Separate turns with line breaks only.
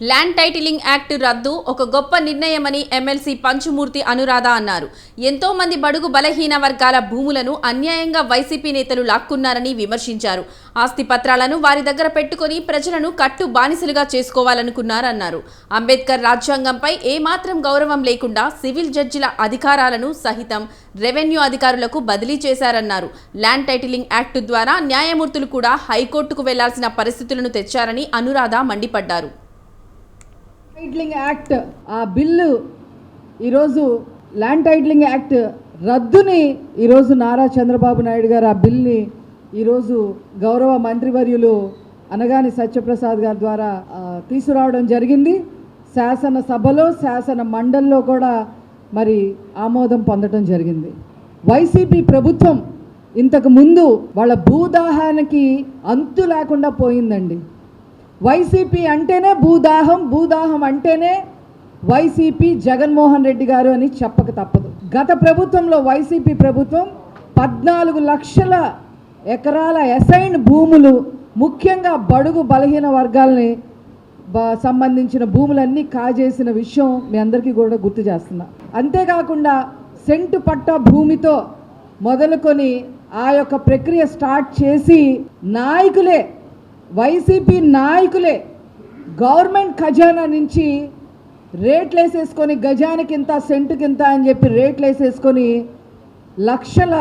Land titling act రద్దు ఒక గొప్ప నిర్ణయమని ఎమ్మెల్సీ పంచుమూర్తి అనురాధ అన్నారు. ఎంతో మంది బడుగు బలహీన వర్గాల భూములను అన్యాయంగా వైసీపీ నేతలు లాక్కున్నారని విమర్శించారు. ఆస్తి పత్రాలను వారి దగ్గర పెట్టుకుని ప్రజలను కట్టు బానిసలుగా చేసుకోవాలనుకున్నారన్నారు. అంబేద్కర్ రాజ్యాంగంపై ఏమాత్రం గౌరవం లేకుండా సివిల్ జడ్జిల అధికారాలను సహితం రెవెన్యూ అధికారులకు బదిలీ చేశారన్నారు. ల్యాండ్ టైటిలింగ్ యాక్ట్ ద్వారా న్యాయమూర్తులు కూడా హైకోర్టుకు వెళ్లాల్సిన పరిస్థితులను తెచ్చారని అనురాధ మండిపడ్డారు.
టైటిలింగ్ యాక్ట్ ఆ బిల్లు ఈరోజు ల్యాండ్ టైటిలింగ్ యాక్ట్ రద్దుని ఈరోజు నారా చంద్రబాబు నాయుడు గారు ఆ బిల్ని ఈరోజు గౌరవ మంత్రివర్యులు అనగాని సత్యప్రసాద్ గారి ద్వారా తీసుకురావడం జరిగింది. శాసనసభలో శాసన మండలిలో కూడా మరి ఆమోదం పొందడం జరిగింది. వైసీపీ ప్రభుత్వం ఇంతకు ముందు వాళ్ళ భూదాహానికి అంతు లేకుండా పోయిందండి. వైసీపీ అంటేనే భూదాహం, భూదాహం అంటేనే వైసీపీ జగన్మోహన్ రెడ్డి గారు అని చెప్పక తప్పదు. గత ప్రభుత్వంలో వైసీపీ ప్రభుత్వం 14 లక్షల ఎకరాల అసైన్డ్ భూములు, ముఖ్యంగా బడుగు బలహీన వర్గాలని సంబంధించిన భూములన్నీ కాజేసిన విషయం మీ అందరికీ కూడా గుర్తు చేస్తున్నా. అంతేకాకుండా సెంటు పట్ట భూమితో మొదలుకొని ఆ యొక్క ప్రక్రియ స్టార్ట్ చేసి నాయకులే, వైసీపీ నాయకులే గవర్నమెంట్ ఖజానా నుంచి రేట్లు వేసేసుకొని గజానికింత సెంటుకింత అని చెప్పి రేట్లు వేసేసుకొని లక్షల